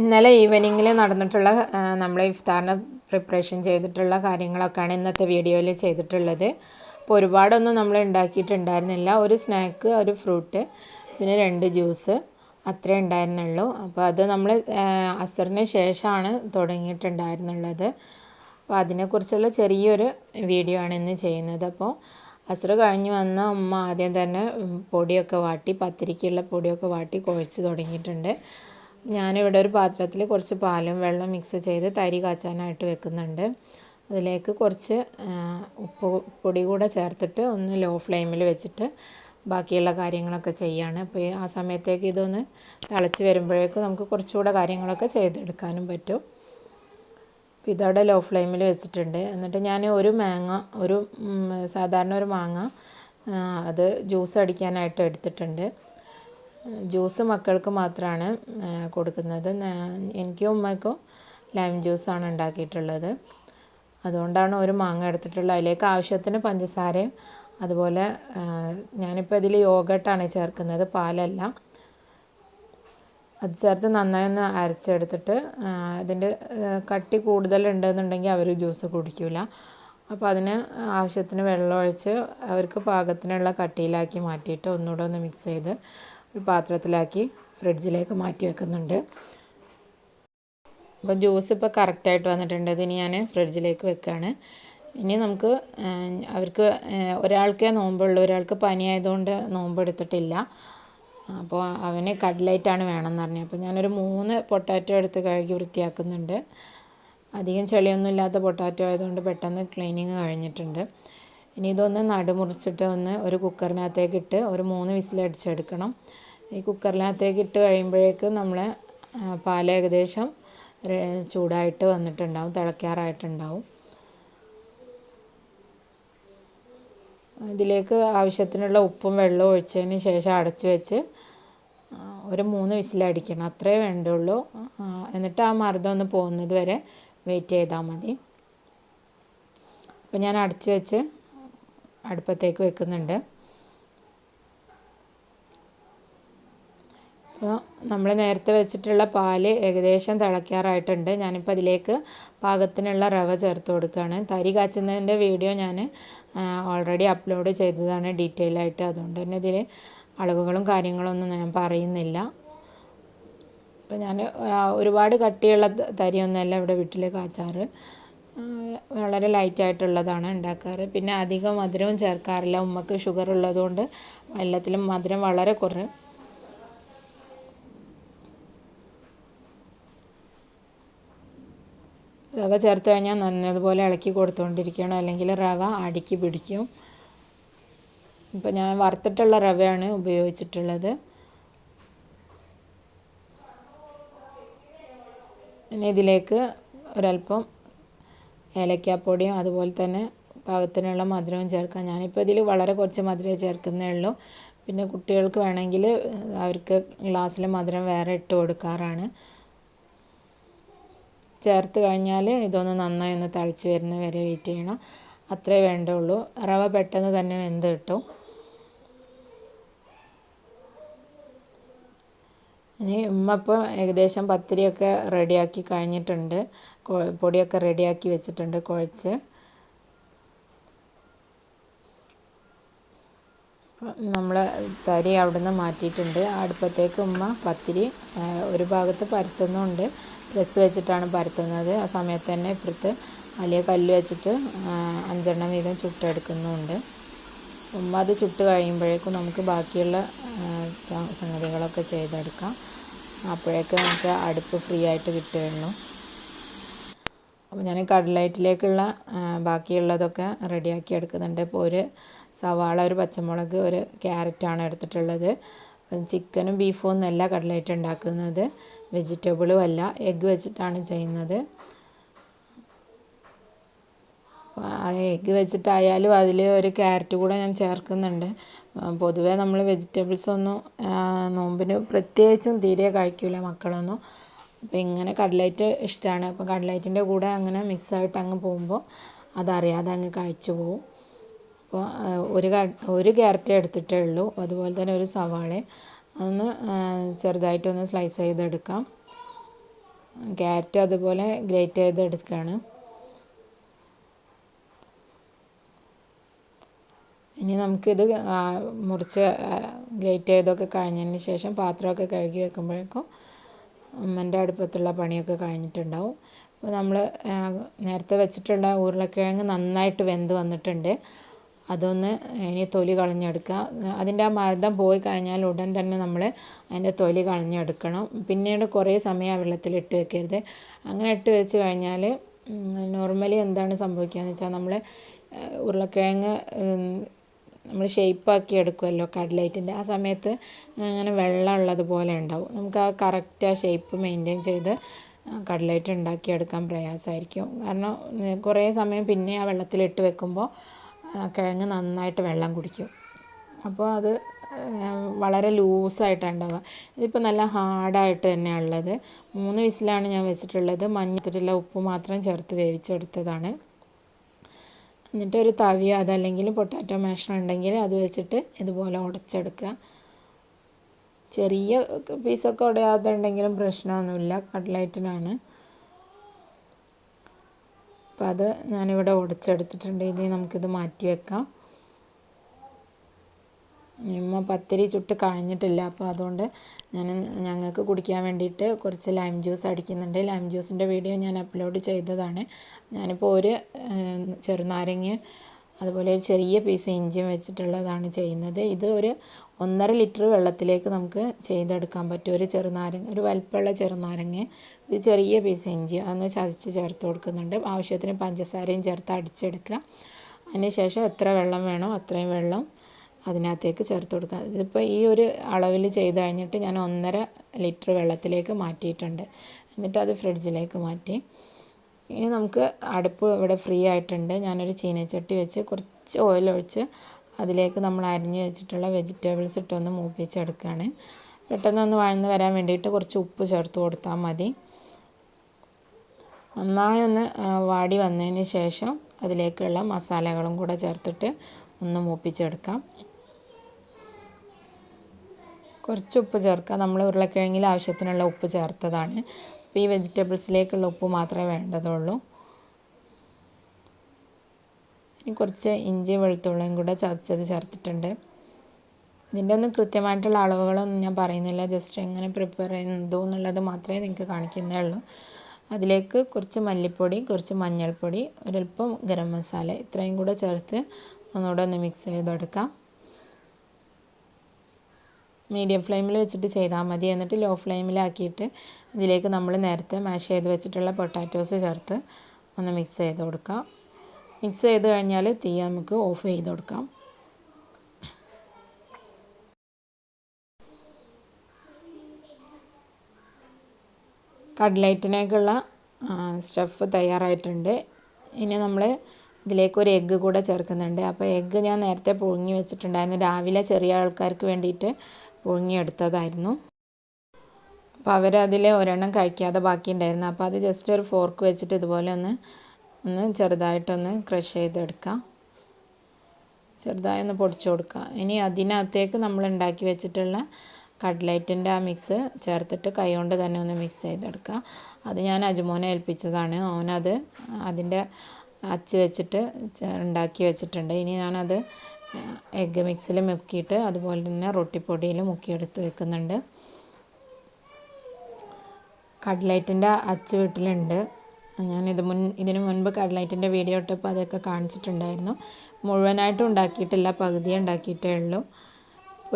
ഇന്നലെ ഈവനിങ്ങിൽ നടന്നിട്ടുള്ള നമ്മൾ ഇഫ്താറിന് പ്രിപ്പറേഷൻ ചെയ്തിട്ടുള്ള കാര്യങ്ങളൊക്കെയാണ് ഇന്നത്തെ വീഡിയോയിൽ ചെയ്തിട്ടുള്ളത്. അപ്പോൾ ഒരുപാടൊന്നും നമ്മൾ ഉണ്ടാക്കിയിട്ടുണ്ടായിരുന്നില്ല. ഒരു സ്നാക്ക്, ഒരു ഫ്രൂട്ട്, പിന്നെ 2 ജ്യൂസ് അത്രേ ഉണ്ടായിരുന്നുള്ളൂ. അപ്പോൾ അത് നമ്മൾ അസറിന് ശേഷമാണ് തുടങ്ങിയിട്ടുണ്ടായിരുന്നുള്ളത്. അപ്പോൾ അതിനെക്കുറിച്ചുള്ള ചെറിയൊരു വീഡിയോ ആണ് ഇന്ന് ചെയ്യുന്നത്. അപ്പോൾ അസർ കഴിഞ്ഞ് വന്ന ഉമ്മ ആദ്യം തന്നെ പൊടിയൊക്കെ വാട്ടി, പത്തിരിക്കുള്ള പൊടിയൊക്കെ വാട്ടി കുഴച്ച് തുടങ്ങിയിട്ടുണ്ട്. ഞാനിവിടെ ഒരു പാത്രത്തിൽ കുറച്ച് പാലും വെള്ളം മിക്സ് ചെയ്ത് തരി കാച്ചാനായിട്ട് വെക്കുന്നുണ്ട്. അതിലേക്ക് കുറച്ച് ഉപ്പ് പൊടി കൂടെ ചേർത്തിട്ട് ഒന്ന് ലോ ഫ്ലെയിമിൽ വെച്ചിട്ട് ബാക്കിയുള്ള കാര്യങ്ങളൊക്കെ ചെയ്യാണ്. അപ്പോൾ ആ സമയത്തേക്ക് ഇതൊന്ന് തിളച്ച് വരുമ്പോഴേക്കും നമുക്ക് കുറച്ചുകൂടെ കാര്യങ്ങളൊക്കെ ചെയ്തെടുക്കാനും പറ്റും. അപ്പോൾ ഇതവിടെ ലോ ഫ്ലെയിമിൽ വെച്ചിട്ടുണ്ട്. എന്നിട്ട് ഞാൻ സാധാരണ ഒരു മാങ്ങ അത് ജ്യൂസ് അടിക്കാനായിട്ട് എടുത്തിട്ടുണ്ട്. ജ്യൂസ് മക്കൾക്ക് മാത്രമാണ് കൊടുക്കുന്നത്. എനിക്കും ഉമ്മയ്ക്കും ലൈം ജ്യൂസാണ് ഉണ്ടാക്കിയിട്ടുള്ളത്. അതുകൊണ്ടാണ് ഒരു മാങ്ങ എടുത്തിട്ടുള്ളത്. അതിലേക്ക് ആവശ്യത്തിന് പഞ്ചസാരയും അതുപോലെ ഞാനിപ്പോൾ ഇതിൽ യോഗട്ടാണ് ചേർക്കുന്നത്, പാലല്ല. അത് ചേർത്ത് നന്നായി ഒന്ന് അരച്ചെടുത്തിട്ട് അതിൻ്റെ കട്ടി കൂടുതലുണ്ടെന്നുണ്ടെങ്കിൽ അവർ ജ്യൂസ് കുടിക്കില്ല. അപ്പോൾ അതിന് ആവശ്യത്തിന് വെള്ളം ഒഴിച്ച് അവർക്ക് പാകത്തിനുള്ള കട്ടിയിലാക്കി മാറ്റിയിട്ട് ഒന്നുകൂടെ ഒന്ന് മിക്സ് ചെയ്ത് ഒരു പാത്രത്തിലാക്കി ഫ്രിഡ്ജിലേക്ക് മാറ്റി വെക്കുന്നുണ്ട്. അപ്പോൾ ജ്യൂസ് ഇപ്പോൾ കറക്റ്റായിട്ട് വന്നിട്ടുണ്ട്. ഇതിന് ഞാൻ ഫ്രിഡ്ജിലേക്ക് വെക്കുകയാണ്. ഇനി നമുക്ക് അവർക്ക് ഒരാൾക്കേ നോമ്പുള്ളൂ, ഒരാൾക്ക് പനിയായതുകൊണ്ട് നോമ്പ് എടുത്തിട്ടില്ല. അപ്പോൾ അവന് കട്ട്ലൈറ്റാണ് വേണമെന്ന് പറഞ്ഞു. അപ്പോൾ ഞാനൊരു 3 പൊട്ടാറ്റോ എടുത്ത് കഴുകി വൃത്തിയാക്കുന്നുണ്ട്. അധികം ചെളിയൊന്നും ഇല്ലാത്ത പൊട്ടാറ്റോ ആയതുകൊണ്ട് പെട്ടെന്ന് ക്ലീനിങ് കഴിഞ്ഞിട്ടുണ്ട്. ഇനി ഇതൊന്ന് നടുമുറിച്ചിട്ട് ഒരു കുക്കറിനകത്തേക്ക് ഇട്ട് ഒരു 3 വിസിലടിച്ചെടുക്കണം. ഈ കുക്കറിനകത്തേക്ക് ഇട്ട് കഴിയുമ്പോഴേക്കും നമ്മളെ പാൽ ഏകദേശം ചൂടായിട്ട് വന്നിട്ടുണ്ടാവും, തിളയ്ക്കാറായിട്ടുണ്ടാവും. ഇതിലേക്ക് ആവശ്യത്തിനുള്ള ഉപ്പും വെള്ളവും ഒഴിച്ചതിന് ശേഷം അടച്ച് വെച്ച് ഒരു 3 വിസിലടിക്കണം, അത്രേ വേണ്ടുള്ളൂ. എന്നിട്ട് ആ മർദ്ദം ഒന്ന് പോകുന്നത് വരെ വെയിറ്റ് ചെയ്താൽ മതി. അപ്പോൾ ഞാൻ അടച്ച് വെച്ച് അടുപ്പത്തേക്ക് വെക്കുന്നുണ്ട്. അപ്പോൾ നമ്മൾ നേരത്തെ വെച്ചിട്ടുള്ള പാല് ഏകദേശം തിളയ്ക്കാറായിട്ടുണ്ട്. ഞാനിപ്പോൾ അതിലേക്ക് പാകത്തിനുള്ള റവ ചേർത്ത് കൊടുക്കുകയാണ്. തരി കാച്ചുന്നതിൻ്റെ വീഡിയോ ഞാൻ ഓൾറെഡി അപ്ലോഡ് ചെയ്തതാണ് ഡീറ്റെയിൽ ആയിട്ട്. അതുകൊണ്ട് തന്നെ ഇതിൽ അളവുകളും കാര്യങ്ങളൊന്നും ഞാൻ പറയുന്നില്ല. അപ്പോൾ ഞാൻ ഒരുപാട് കട്ടിയുള്ള തരിയൊന്നുമല്ല ഇവിടെ വീട്ടിൽ കാച്ചാറ്, വളരെ ലൈറ്റായിട്ടുള്ളതാണ് ഉണ്ടാക്കാറ്. പിന്നെ അധികം മധുരവും ചേർക്കാറില്ല. ഉമ്മക്ക് ഷുഗർ ഉള്ളതുകൊണ്ട് എല്ലാത്തിലും മധുരം വളരെ കുറവ്. റവ ചേർത്ത് കഴിഞ്ഞാൽ നല്ലതുപോലെ ഇളക്കി കൊടുത്തുകൊണ്ടിരിക്കണം, അല്ലെങ്കിൽ റവ അടിക്ക് പിടിക്കും. ഇപ്പോൾ ഞാൻ വറുത്തിട്ടുള്ള റവയാണ് ഉപയോഗിച്ചിട്ടുള്ളത്. പിന്നെ ഇതിലേക്ക് ഒരല്പം ഏലക്കാപ്പൊടിയും അതുപോലെ തന്നെ പാകത്തിനുള്ള മധുരവും ചേർക്കാം. ഞാനിപ്പോൾ ഇതിൽ വളരെ കുറച്ച് മധുരമേ ചേർക്കുന്നേ ഉള്ളൂ. പിന്നെ കുട്ടികൾക്ക് വേണമെങ്കിൽ അവർക്ക് ഗ്ലാസ്സിൽ മധുരം വേറെ ഇട്ട് കൊടുക്കാറാണ്. ചേർത്ത് കഴിഞ്ഞാൽ ഇതൊന്ന് നന്നായി ഒന്ന് തിളച്ച് വരുന്ന വരെ വെയിറ്റ് ചെയ്യണം, അത്രേ വേണ്ടുള്ളൂ. റവ പെട്ടെന്ന് തന്നെ വെന്ത് കിട്ടും. ഇനി ഉമ്മ ഇപ്പോൾ ഏകദേശം പത്തിരിയൊക്കെ റെഡിയാക്കി കഴിഞ്ഞിട്ടുണ്ട്, പൊടിയൊക്കെ റെഡിയാക്കി വെച്ചിട്ടുണ്ട് കുഴച്ച്. നമ്മൾ തരി അവിടുന്ന് മാറ്റിയിട്ടുണ്ട്. അടുപ്പത്തേക്ക് ഉമ്മ പത്തിരി ഒരു ഭാഗത്ത് പരത്തുന്നുണ്ട്, പ്രസ് വെച്ചിട്ടാണ് പരത്തുന്നത്. ആ സമയത്ത് തന്നെ ഇപ്പുറത്ത് വലിയ കല്ല് വെച്ചിട്ട് 5 വീതം ചുട്ടെടുക്കുന്നുണ്ട്. ഉമ്മ അത് ചുട്ട് കഴിയുമ്പോഴേക്കും നമുക്ക് ബാക്കിയുള്ള സംഗതികളൊക്കെ ചെയ്തെടുക്കാം. അപ്പോഴേക്ക് നമുക്ക് അടുപ്പ് ഫ്രീ ആയിട്ട് കിട്ടുകയുള്ളൂ. അപ്പോൾ ഞാൻ കട്ട്ലൈറ്റിലേക്കുള്ള ബാക്കിയുള്ളതൊക്കെ റെഡിയാക്കി എടുക്കുന്നുണ്ട്. ഇപ്പോൾ ഒരു സവാള, ഒരു പച്ചമുളക്, ഒരു ക്യാരറ്റാണ് എടുത്തിട്ടുള്ളത്. ചിക്കനും ബീഫും ഒന്നുമല്ല കട്ട്ലൈറ്റ് ഉണ്ടാക്കുന്നത്, വെജിറ്റബിളും അല്ല, എഗ്ഗ് വെച്ചിട്ടാണ് ചെയ്യുന്നത്. എഗ്ഗ് വെച്ചിട്ടായാലും അതിൽ ഒരു ക്യാരറ്റ് കൂടെ ഞാൻ ചേർക്കുന്നുണ്ട്. പൊതുവേ നമ്മൾ വെജിറ്റബിൾസ് ഒന്നും നോമ്പിന് പ്രത്യേകിച്ചും തീരെ കഴിക്കില്ല മക്കളൊന്നും. അപ്പോൾ ഇങ്ങനെ കട്ട്ലൈറ്റ് ഇഷ്ടമാണ്. അപ്പോൾ കട്ട്ലൈറ്റിൻ്റെ കൂടെ അങ്ങനെ മിക്സായിട്ട് അങ്ങ് പോകുമ്പോൾ അതറിയാതെ അങ്ങ് കഴിച്ചു പോകും. അപ്പോൾ ഒരു ക്യാരറ്റ് എടുത്തിട്ടേ ഉള്ളൂ. അതുപോലെ തന്നെ ഒരു സവാള ഒന്ന് ചെറുതായിട്ടൊന്ന് സ്ലൈസ് ചെയ്തെടുക്കാം. ക്യാരറ്റ് അതുപോലെ ഗ്രേറ്റ് ചെയ്തെടുക്കുകയാണ്. ഇനി നമുക്കിത് മുറിച്ച് ഗ്രേറ്റ് ചെയ്തൊക്കെ കഴിഞ്ഞതിന് ശേഷം പാത്രമൊക്കെ കഴുകി വെക്കുമ്പോഴേക്കും അമ്മൻ്റെ അടുപ്പത്തുള്ള പണിയൊക്കെ കഴിഞ്ഞിട്ടുണ്ടാവും. അപ്പോൾ നമ്മൾ നേരത്തെ വെച്ചിട്ടുള്ള ഉരുളക്കിഴങ്ങ് നന്നായിട്ട് വെന്ത് വന്നിട്ടുണ്ട്. അതൊന്ന് ഇനി തൊലി കളഞ്ഞെടുക്കുക. അതിൻ്റെ ആ മർദ്ദം പോയി കഴിഞ്ഞാൽ ഉടൻ തന്നെ നമ്മൾ അതിൻ്റെ തൊലി കളഞ്ഞെടുക്കണം. പിന്നീട് കുറേ സമയം ആ വെള്ളത്തിലിട്ട് വെക്കരുത്. അങ്ങനെ ഇട്ട് വെച്ച് കഴിഞ്ഞാൽ നോർമലി എന്താണ് സംഭവിക്കുകയെന്ന് വെച്ചാൽ നമ്മൾ ഉരുളക്കിഴങ്ങ് നമ്മൾ ഷേപ്പാക്കി എടുക്കുമല്ലോ കട്ട്ലേറ്റിൻ്റെ, ആ സമയത്ത് അങ്ങനെ വെള്ളം ഉള്ളതുപോലെ ഉണ്ടാവും. നമുക്ക് ആ കറക്റ്റ് ആ ഷേപ്പ് മെയിൻറ്റെയിൻ ചെയ്ത് കട്ട്ലേറ്റ് ഉണ്ടാക്കിയെടുക്കാൻ പ്രയാസമായിരിക്കും. കാരണം കുറേ സമയം പിന്നെ ആ വെള്ളത്തിലിട്ട് വെക്കുമ്പോൾ കിഴങ്ങ് നന്നായിട്ട് വെള്ളം കുടിക്കും. അപ്പോൾ അത് വളരെ ലൂസായിട്ടാണ് ഉണ്ടാവുക. ഇതിപ്പോൾ നല്ല ഹാർഡായിട്ട് തന്നെയാണ് ഉള്ളത്. 3 വിസിലാണ് ഞാൻ വെച്ചിട്ടുള്ളത്. മഞ്ഞത്തിട്ടുള്ള ഉപ്പ് മാത്രം ചേർത്ത് വേവിച്ചെടുത്തതാണ്. എന്നിട്ട് ഒരു തവിയോ അതല്ലെങ്കിൽ പൊട്ടാറ്റോ മാഷർ ഉണ്ടെങ്കിൽ അത് വെച്ചിട്ട് ഇതുപോലെ ഉടച്ചെടുക്കുക. ചെറിയ പീസൊക്കെ ഉടയാതെ ഉണ്ടെങ്കിലും പ്രശ്നമൊന്നുമില്ല, കട്ട്ലേറ്റിനാണ്. അപ്പോൾ അത് ഞാനിവിടെ ഉടച്ചെടുത്തിട്ടുണ്ട്. ഇനി നമുക്കിത് മാറ്റി വെക്കാം. ഉമ്മ പത്തിരി ചുട്ട് കഴിഞ്ഞിട്ടില്ല, അപ്പോൾ അതുകൊണ്ട് ഞങ്ങൾക്ക് കുടിക്കാൻ വേണ്ടിയിട്ട് കുറച്ച് ലൈം ജ്യൂസ് അടിക്കുന്നുണ്ട്. ലൈം ജ്യൂസിൻ്റെ വീഡിയോ ഞാൻ അപ്ലോഡ് ചെയ്തതാണ്. ഞാനിപ്പോൾ ഒരു ചെറുനാരങ്ങ അതുപോലെ ഒരു ചെറിയ പീസ് ഇഞ്ചിയും വെച്ചിട്ടുള്ളതാണ് ചെയ്യുന്നത്. ഇത് ഒരു 1.5 ലിറ്റർ വെള്ളത്തിലേക്ക് നമുക്ക് ചെയ്തെടുക്കാൻ പറ്റും. ഒരു ചെറുനാരങ്ങ, ഒരു വലിപ്പമുള്ള ചെറുനാരങ്ങ, ഒരു ചെറിയ പീസ് ഇഞ്ചി അതൊന്ന് ചതച്ച് ചേർത്ത് കൊടുക്കുന്നുണ്ട്. ആവശ്യത്തിന് പഞ്ചസാരയും ചേർത്ത് അടിച്ചെടുക്കുക. അതിന് ശേഷം എത്ര വെള്ളം വേണോ അത്രയും വെള്ളം അതിനകത്തേക്ക് ചേർത്ത് കൊടുക്കുക. ഇതിപ്പോൾ ഈ ഒരു അളവിൽ ചെയ്ത് കഴിഞ്ഞിട്ട് ഞാൻ 1.5 ലിറ്റർ വെള്ളത്തിലേക്ക് മാറ്റിയിട്ടുണ്ട്. എന്നിട്ട് അത് ഫ്രിഡ്ജിലേക്ക് മാറ്റി. ഇനി നമുക്ക് അടുപ്പ് ഇവിടെ ഫ്രീ ആയിട്ടുണ്ട്. ഞാനൊരു ചീനച്ചട്ടി വെച്ച് കുറച്ച് ഓയിൽ ഒഴിച്ച് അതിലേക്ക് നമ്മൾ അരിഞ്ഞ് വെച്ചിട്ടുള്ള വെജിറ്റബിൾസ് ഇട്ടൊന്ന് മൂപ്പിച്ചെടുക്കുകയാണ്. പെട്ടെന്നൊന്ന് വഴന്ന് വരാൻ വേണ്ടിയിട്ട് കുറച്ച് ഉപ്പ് ചേർത്ത് കൊടുത്താൽ മതി. നന്നായി ഒന്ന് വാടി വന്നതിന് ശേഷം അതിലേക്കുള്ള മസാലകളും കൂടെ ചേർത്തിട്ട് ഒന്ന് മൂപ്പിച്ചെടുക്കാം. കുറച്ച് ഉപ്പ് ചേർക്കുക. നമ്മൾ ഉരുളക്കിഴങ്ങിൽ ആവശ്യത്തിനുള്ള ഉപ്പ് ചേർത്തതാണ്. അപ്പോൾ ഈ വെജിറ്റബിൾസിലേക്കുള്ള ഉപ്പ് മാത്രമേ വേണ്ടതുള്ളൂ. ഇനി കുറച്ച് ഇഞ്ചി വെളുത്തുള്ളിയും കൂടെ ചതച്ചത് ചേർത്തിട്ടുണ്ട്. ഇതിൻ്റെ ഒന്നും കൃത്യമായിട്ടുള്ള അളവുകളൊന്നും ഞാൻ പറയുന്നില്ല, ജസ്റ്റ് എങ്ങനെ പ്രിപ്പയർ ചെയ്യുന്നതോ എന്നുള്ളത് മാത്രമേ നിങ്ങൾക്ക് കാണിക്കുന്നേ ഉള്ളൂ. അതിലേക്ക് കുറച്ച് മല്ലിപ്പൊടി, കുറച്ച് മഞ്ഞൾപ്പൊടി, ഒരൽപ്പം ഗരം മസാല, ഇത്രയും കൂടെ ചേർത്ത് ഒന്നുകൂടെ ഒന്ന് മിക്സ് ചെയ്തെടുക്കാം. മീഡിയം ഫ്ലെയിമിൽ വെച്ചിട്ട് ചെയ്താൽ മതി. എന്നിട്ട് ലോ ഫ്ലെയിമിലാക്കിയിട്ട് ഇതിലേക്ക് നമ്മൾ നേരത്തെ മാഷ് ചെയ്ത് വെച്ചിട്ടുള്ള പൊട്ടാറ്റോസ് ചേർത്ത് ഒന്ന് മിക്സ് ചെയ്ത് കൊടുക്കാം. മിക്സ് ചെയ്ത് കഴിഞ്ഞാൽ തീ നമുക്ക് ഓഫ് ചെയ്ത് കൊടുക്കാം. കട്ട്ലേറ്റിനേക്കുള്ള സ്റ്റഫ് തയ്യാറായിട്ടുണ്ട്. ഇനി നമ്മൾ ഇതിലേക്ക് ഒരു എഗ്ഗ് കൂടെ ചേർക്കുന്നുണ്ട്. അപ്പോൾ എഗ്ഗ് ഞാൻ നേരത്തെ പുഴുങ്ങി വെച്ചിട്ടുണ്ടായിരുന്നു. രാവിലെ ചെറിയ ആൾക്കാർക്ക് വേണ്ടിയിട്ട് പുഴുങ്ങിയെടുത്തതായിരുന്നു. അപ്പോൾ അവരതിൽ ഒരെണ്ണം കഴിക്കാതെ ബാക്കിയുണ്ടായിരുന്നു. അപ്പോൾ അത് ജസ്റ്റ് ഒരു ഫോർക്ക് വെച്ചിട്ട് ഇതുപോലെ ഒന്ന് ചെറുതായിട്ടൊന്ന് ക്രഷ് ചെയ്തെടുക്കാം. ചെറുതായി ഒന്ന് പൊടിച്ചു കൊടുക്കുക. ഇനി അതിനകത്തേക്ക് നമ്മൾ ഉണ്ടാക്കി വെച്ചിട്ടുള്ള കട്ട്ലേറ്റിൻ്റെ ആ മിക്സ് ചേർത്തിട്ട് കൈകൊണ്ട് തന്നെ ഒന്ന് മിക്സ് ചെയ്തെടുക്കുക. അത് ഞാൻ അജുമോനെ ഏൽപ്പിച്ചതാണ്. അവനത് അതിൻ്റെ അച്ച് വെച്ചിട്ട് ഉണ്ടാക്കി വെച്ചിട്ടുണ്ട്. ഇനി ഞാനത് എഗ്ഗ് മിക്സിൽ മുക്കിയിട്ട് അതുപോലെ തന്നെ റൊട്ടിപ്പൊടിയിൽ മുക്കിയെടുത്ത് വെക്കുന്നുണ്ട്. കട്ട്ലേറ്റിൻ്റെ അച്ച് വീട്ടിലുണ്ട്. ഞാൻ ഇതിന് മുൻപ് കട്ട്ലേറ്റിൻ്റെ വീഡിയോ ഇട്ടപ്പോൾ അതൊക്കെ കാണിച്ചിട്ടുണ്ടായിരുന്നു. മുഴുവനായിട്ടും ഉണ്ടാക്കിയിട്ടില്ല, പകുതിയേ ഉണ്ടാക്കിയിട്ടേ ഉള്ളൂ.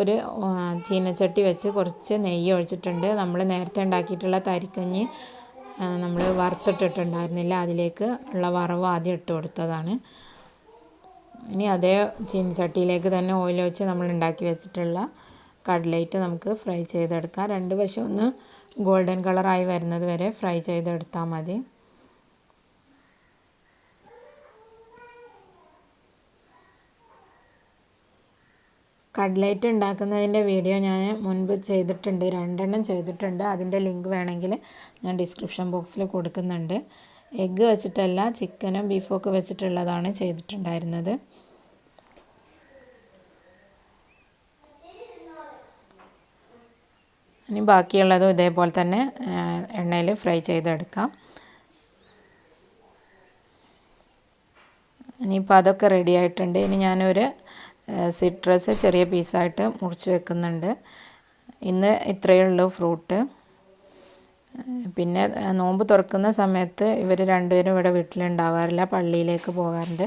ഒരു ചീനച്ചട്ടി വെച്ച് കുറച്ച് നെയ്യ് ഒഴിച്ചിട്ടുണ്ട്. നമ്മൾ നേരത്തെ ഉണ്ടാക്കിയിട്ടുള്ള തരിക്കഞ്ഞി നമ്മൾ വറുത്തിട്ടിട്ടുണ്ടായിരുന്നില്ല, അതിലേക്ക് ഉള്ള വറവ് ആദ്യം ഇട്ട് കൊടുത്തതാണ്. ഇനി അതേ ചീനച്ചട്ടിയിലേക്ക് തന്നെ ഓയിൽ വെച്ച് നമ്മൾ ഉണ്ടാക്കി വെച്ചിട്ടുള്ള കട്ട്ലേറ്റ് നമുക്ക് ഫ്രൈ ചെയ്തെടുക്കാം. 2 വശം ഒന്ന് ഗോൾഡൻ കളറായി വരുന്നത് വരെ ഫ്രൈ ചെയ്തെടുത്താൽ മതി. കട്ട്ലേറ്റ് ഉണ്ടാക്കുന്നതിൻ്റെ വീഡിയോ ഞാൻ മുൻപ് ചെയ്തിട്ടുണ്ട്, 2 എണ്ണം ചെയ്തിട്ടുണ്ട്. അതിൻ്റെ ലിങ്ക് വേണമെങ്കിൽ ഞാൻ ഡിസ്ക്രിപ്ഷൻ ബോക്സിൽ കൊടുക്കുന്നുണ്ട്. എഗ്ഗ് വെച്ചിട്ടല്ല, ചിക്കനും ബീഫും ഒക്കെ വെച്ചിട്ടുള്ളതാണ് ചെയ്തിട്ടുണ്ടായിരുന്നത്. ഇനി ബാക്കിയുള്ളതും ഇതേപോലെ തന്നെ എണ്ണയിൽ ഫ്രൈ ചെയ്തെടുക്കാം. ഇനിയിപ്പോൾ അതൊക്കെ റെഡി ആയിട്ടുണ്ട്. ഇനി ഞാനൊരു സിട്രസ് ചെറിയ പീസായിട്ട് മുറിച്ച് വെക്കുന്നുണ്ട്. ഇന്ന് ഇത്രയേ ഉള്ളൂ ഫ്രൂട്ട്. പിന്നെ നോമ്പ് തുറക്കുന്ന സമയത്ത് ഇവർ രണ്ടുപേരും ഇവിടെ വീട്ടിലുണ്ടാവാറില്ല, പള്ളിയിലേക്ക് പോകാറുണ്ട്.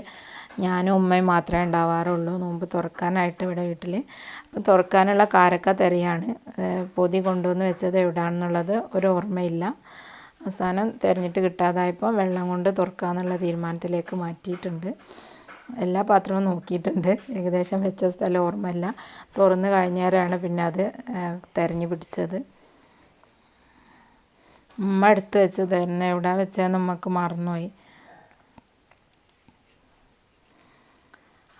ഞാനും ഉമ്മയും മാത്രമേ ഉണ്ടാവാറുള്ളൂ നോമ്പ് തുറക്കാനായിട്ട് ഇവിടെ വീട്ടിൽ. അപ്പോൾ തുറക്കാനുള്ള കാരക്ക തെരയാണ്. പൊതി കൊണ്ടുവന്ന് വെച്ചത് എവിടെയാണെന്നുള്ളത് ഒരു ഓർമ്മയില്ല. അവസാനം തിരഞ്ഞിട്ട് കിട്ടാതായപ്പോൾ വെള്ളം കൊണ്ട് തുറക്കാമെന്നുള്ള തീരുമാനത്തിലേക്ക് മാറ്റിയിട്ടുണ്ട്. എല്ലാ പാത്രവും നോക്കിയിട്ടുണ്ട്, ഏകദേശം വെച്ച സ്ഥലം ഓർമ്മയില്ല. തുറന്ന് കഴിഞ്ഞേരാണ് പിന്നെ അത് തിരഞ്ഞു പിടിച്ചത്. ഉമ്മ എടുത്ത് വെച്ചത് തന്നെ, എവിടെ വെച്ചതെന്ന് നമുക്ക് മറന്നുപോയി.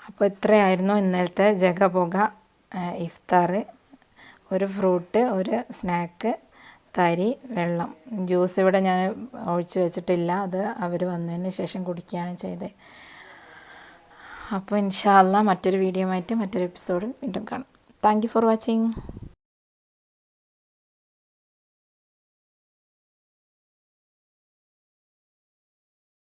അപ്പോൾ ഇത്രയായിരുന്നു ഇന്നലത്തെ ജഗപുക ഇഫ്താർ. ഒരു ഫ്രൂട്ട്, ഒരു സ്നാക്ക്, തരി, വെള്ളം. ജ്യൂസ് ഇവിടെ ഞാൻ ഒഴിച്ച് വെച്ചിട്ടില്ല, അത് അവർ വന്നതിന് ശേഷം കുടിക്കുകയാണ് ചെയ്തത്. അപ്പോൾ ഇൻഷാ അല്ലാഹ് മറ്റൊരു വീഡിയോ ആയിട്ട് മറ്റൊരു എപ്പിസോഡിൽ വീണ്ടും കാണാം. Thank you for watching.